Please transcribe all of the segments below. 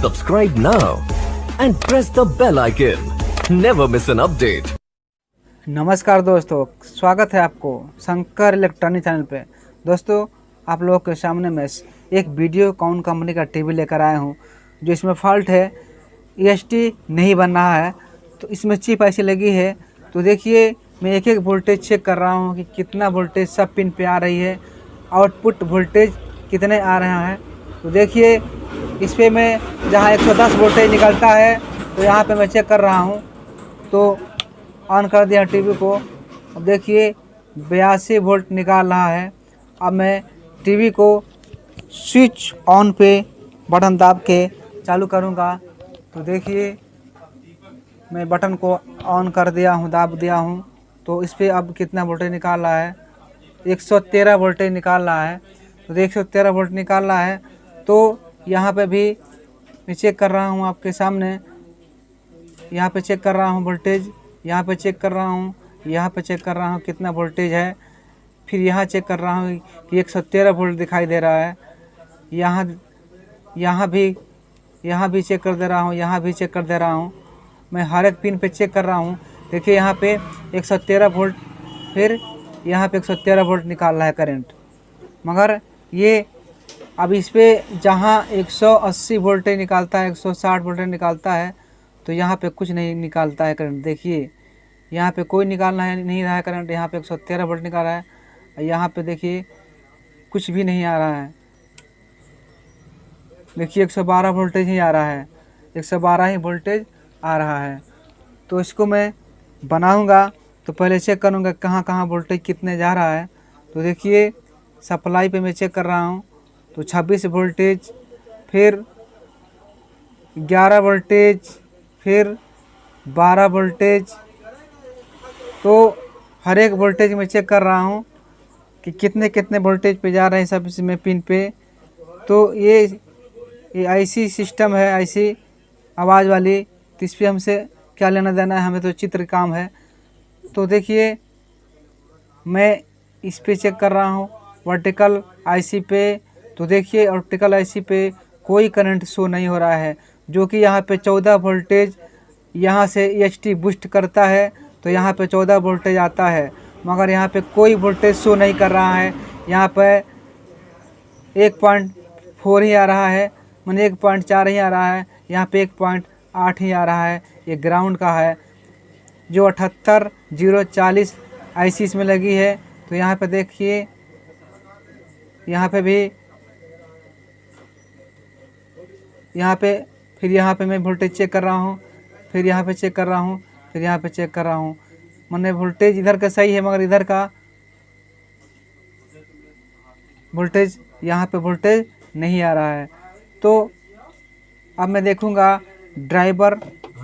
Subscribe now and press the bell icon. Never miss an update. नमस्कार दोस्तों, स्वागत है आपको शंकर इलेक्ट्रॉनिक चैनल पे। दोस्तों, आप लोगों के सामने मैं एक वीडियोकॉन कंपनी का टीवी लेकर आया हूँ, जो इसमें फॉल्ट है, ईएसटी नहीं बन रहा है। तो इसमें चिप ऐसी लगी है। तो देखिए, मैं एक एक वोल्टेज चेक कर रहा हूँ कि कितना वोल्टेज सब पिन पे आ रही है, आउटपुट वोल्टेज कितने आ रहा है। तो देखिए, इस पर मैं जहाँ 110 वोल्टेज निकलता है, तो यहाँ पे मैं चेक कर रहा हूँ। तो ऑन कर दिया टीवी को। अब देखिए 82 वोल्ट निकाल रहा है। अब मैं टीवी को स्विच ऑन पे बटन दाब के चालू करूँगा। तो देखिए, मैं बटन को ऑन कर दिया हूँ, दाब दिया हूँ। तो इस पर अब कितना वोल्टेज निकाल रहा है, 113 वोल्टेज निकाल रहा है। तो 113 वोल्ट निकाल रहा है। तो यहाँ पे भी मैं चेक कर रहा हूँ आपके सामने। यहाँ पे चेक कर रहा हूँ वोल्टेज, यहाँ पे चेक कर रहा हूँ, यहाँ पे चेक कर रहा हूँ कितना वोल्टेज है। फिर यहाँ चेक कर रहा हूँ कि 113 वोल्ट दिखाई दे रहा है। यहाँ भी चेक कर दे रहा हूँ, यहाँ भी चेक कर दे रहा हूँ। मैं हर एक पिन पे चेक कर रहा हूँ। देखिए, यहाँ पे 113 वोल्ट, फिर यहाँ पे 113 वोल्ट निकाल रहा है करंट। मगर ये अब इस पर जहाँ 180 वोल्टेज निकालता है, 160 वोल्टेज निकालता है, तो यहाँ पे कुछ नहीं निकालता है करंट। देखिए, यहाँ पे कोई निकालना है नहीं रहा है करंट। यहाँ पे 113 वोल्ट निकाल रहा है। यहाँ पे देखिए कुछ भी नहीं आ रहा है। देखिए 112 वोल्टेज ही आ रहा है, 112 ही वोल्टेज आ रहा है। तो इसको मैं बनाऊंगा तो पहले चेक करूंगा कहाँ कहाँ वोल्टेज कितने जा रहा है। तो देखिए, सप्लाई पे मैं चेक कर रहा हूँ तो 26 वोल्टेज, फिर 11 वोल्टेज, फिर 12 वोल्टेज। तो हर एक वोल्टेज में चेक कर रहा हूँ कि कितने कितने वोल्टेज पे जा रहे हैं सब इसमें पिन पे। तो ये आईसी सिस्टम है, आईसी आवाज़ वाली। तो इस पर हमसे क्या लेना देना है, हमें तो चित्र काम है। तो देखिए, मैं इस पे चेक कर रहा हूँ वर्टिकल आईसी पे। तो देखिए, वर्टिकल आईसी पे कोई करंट शो नहीं हो रहा है, जो कि यहाँ पे 14 वोल्टेज यहाँ से ईएसटी बूस्ट करता है तो यहाँ पे 14 वोल्टेज आता है। मगर यहाँ पे कोई वोल्टेज शो नहीं कर रहा है। यहाँ पे 1.4 ही आ रहा है, मैंने 1.4 ही आ रहा है। यहाँ पे 1.8 ही आ रहा है। ये ग्राउंड का है, जो 78040 आईसी इसमें लगी है। तो यहाँ पे देखिए, यहाँ पे भी, फिर यहाँ पे मैं वोल्टेज चेक कर रहा हूँ, फिर यहाँ पे चेक कर रहा हूँ, फिर यहाँ पे चेक कर रहा हूँ। मैंने वोल्टेज इधर का सही है, मगर इधर का वोल्टेज, यहाँ पे वोल्टेज नहीं आ रहा है। तो अब मैं देखूँगा ड्राइवर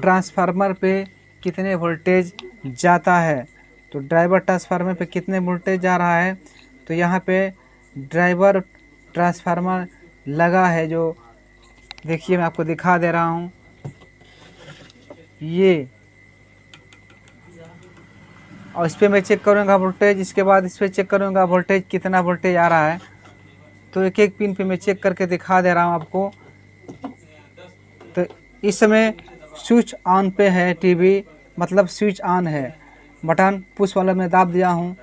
ट्रांसफार्मर पे कितने वोल्टेज जाता है। तो ड्राइवर ट्रांसफार्मर पे कितने वोल्टेज जा रहा है। तो यहाँ पे ड्राइवर ट्रांसफार्मर लगा है, जो देखिए मैं आपको दिखा दे रहा हूँ। ये, और इस पर मैं चेक करूँगा वोल्टेज। इसके बाद इस पर चेक करूँगा वोल्टेज कितना वोल्टेज आ रहा है। तो एक एक पिन पे मैं चेक करके दिखा दे रहा हूँ आपको। तो इस समय स्विच ऑन पे है टीवी, मतलब स्विच ऑन है। बटन पुश वाला मैं दाब दिया हूँ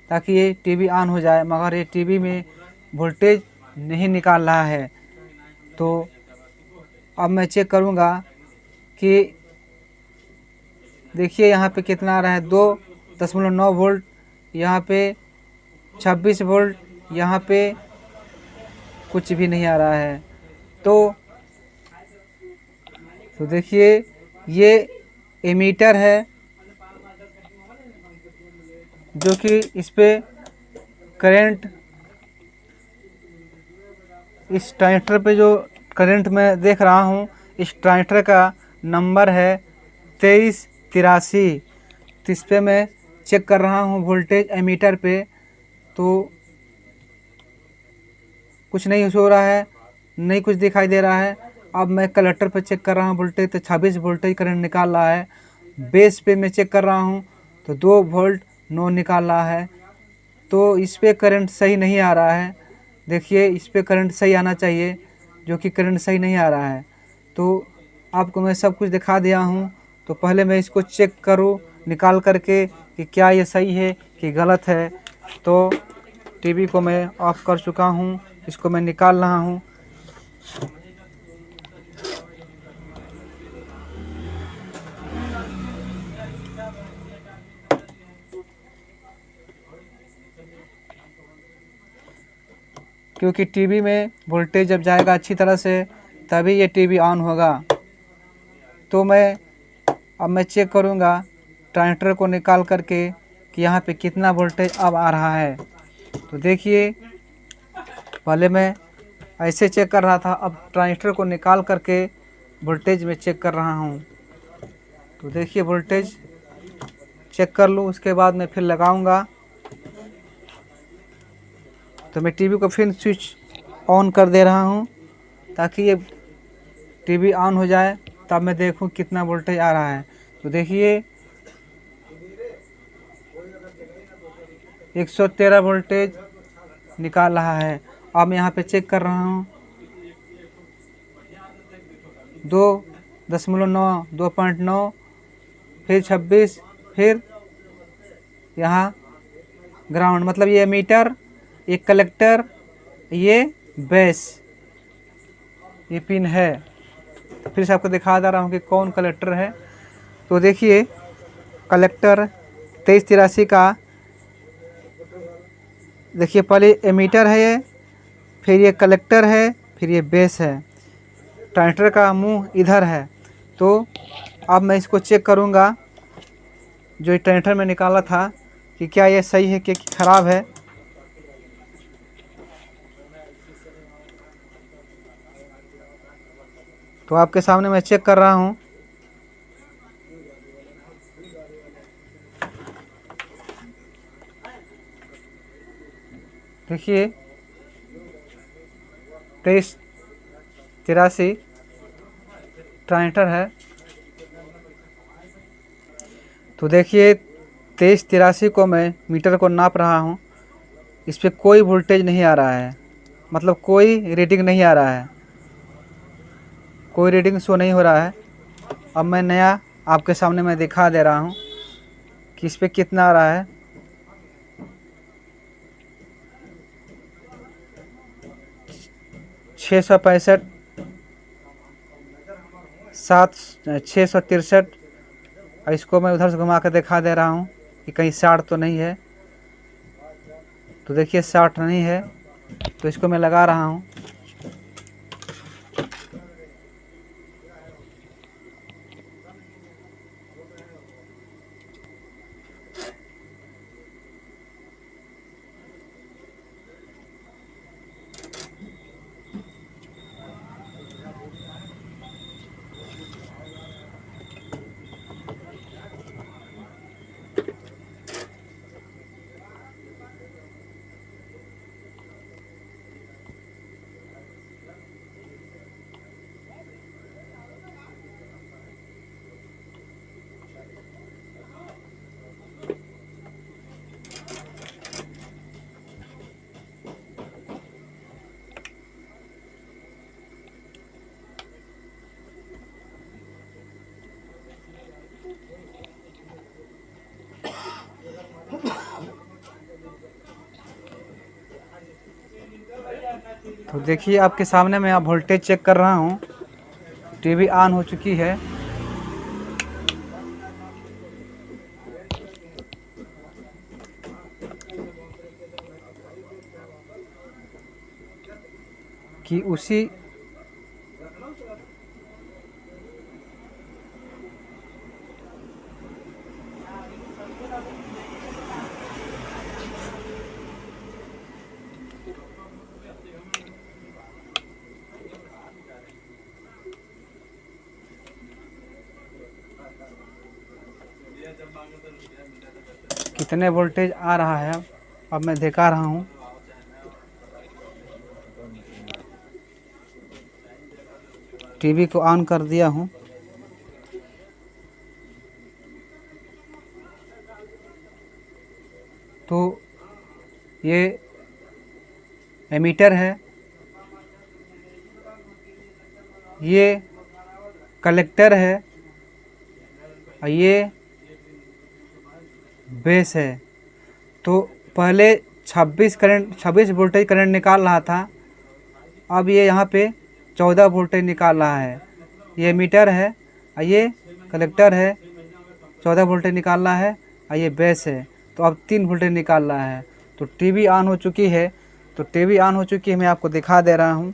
ताकि ये टीवी ऑन हो जाए, मगर ये टीवी में वोल्टेज नहीं निकाल रहा है। तो अब मैं चेक करूँगा कि देखिए यहाँ पे कितना आ रहा है, 2.9 वोल्ट, यहाँ पे 26 वोल्ट, यहाँ पे कुछ भी नहीं आ रहा है। तो देखिए, ये एमीटर है, जो कि इस पे करंट, इस ट्रांजिस्टर पे जो करंट मैं देख रहा हूँ, इस ट्रांजिस्टर का नंबर है 2383। तो इस पर मैं चेक कर रहा हूँ वोल्टेज एमीटर पे। तो कुछ नहीं हो रहा है, नहीं कुछ दिखाई दे रहा है। अब मैं कलेक्टर पे चेक कर रहा हूँ वोल्टेज, तो 26 वोल्टेज करंट निकाल रहा है। बेस पे मैं चेक कर रहा हूँ तो 2 वोल्ट 9 निकाल रहा है। तो इस पे करंट सही नहीं आ रहा है। देखिए, इस पे करंट सही आना चाहिए, जो कि करंट सही नहीं आ रहा है। तो आपको मैं सब कुछ दिखा दिया हूँ। तो पहले मैं इसको चेक करूँ निकाल करके कि क्या ये सही है कि गलत है। तो टीवी को मैं ऑफ कर चुका हूँ, इसको मैं निकाल रहा हूँ। क्योंकि टीवी में वोल्टेज जब जाएगा अच्छी तरह से तभी ये टीवी ऑन होगा। तो अब मैं चेक करूँगा ट्रांजिस्टर को निकाल करके कि यहाँ पे कितना वोल्टेज अब आ रहा है। तो देखिए, पहले मैं ऐसे चेक कर रहा था, अब ट्रांजिस्टर को निकाल करके वोल्टेज में चेक कर रहा हूँ। तो देखिए, वोल्टेज चेक कर लूँ, उसके बाद मैं फिर लगाऊंगा। तो मैं टीवी को फिर स्विच ऑन कर दे रहा हूँ ताकि ये टीवी ऑन हो जाए, तब मैं देखूँ कितना वोल्टेज आ रहा है। तो देखिए, 113 वोल्टेज निकाल रहा है। अब मैं यहाँ पे चेक कर रहा हूँ, 2.9, 2.9, फिर 26, फिर यहाँ ग्राउंड, मतलब ये मीटर, ये कलेक्टर, ये बेस, ये पिन है। फिर से आपको दिखा दे रहा हूँ कि कौन कलेक्टर है। तो देखिए, कलेक्टर 2383 का, देखिए पहले एमीटर है ये, फिर ये कलेक्टर है, फिर ये बेस है। ट्रांजिस्टर का मुंह इधर है। तो अब मैं इसको चेक करूँगा जो ट्रांजिस्टर में निकाला था कि क्या ये सही है कि ख़राब है। तो आपके सामने मैं चेक कर रहा हूँ। देखिए, 2383 ट्रांजिस्टर है। तो देखिए, 2383 को मैं मीटर को नाप रहा हूँ, इस पर कोई वोल्टेज नहीं आ रहा है, मतलब कोई रीडिंग नहीं आ रहा है, कोई रीडिंग शो नहीं हो रहा है। अब मैं नया आपके सामने मैं दिखा दे रहा हूँ कि इस पर कितना आ रहा है। छः सौ पैंसठ, 663। और इसको मैं उधर से घुमा कर दिखा दे रहा हूँ कि कहीं 60 तो नहीं है। तो देखिए, 60 नहीं है। तो इसको मैं लगा रहा हूँ। तो देखिए, आपके सामने मैं अब वोल्टेज चेक कर रहा हूँ। टीवी ऑन हो चुकी है। कि उसी कितने वोल्टेज आ रहा है अब मैं दिखा रहा हूँ। टीवी को ऑन कर दिया हूँ। तो ये एमीटर है, ये कलेक्टर है और ये बेस है। तो पहले 26 वोल्टेज करंट निकाल रहा था, अब ये यहाँ पे 14 वोल्टेज निकाल रहा है। ये मीटर है और ये कलेक्टर है, 14 वोल्टेज निकाल रहा है और ये बेस है, तो अब 3 वोल्टेज निकाल रहा है। तो टीवी ऑन हो चुकी है, मैं आपको दिखा दे रहा हूँ।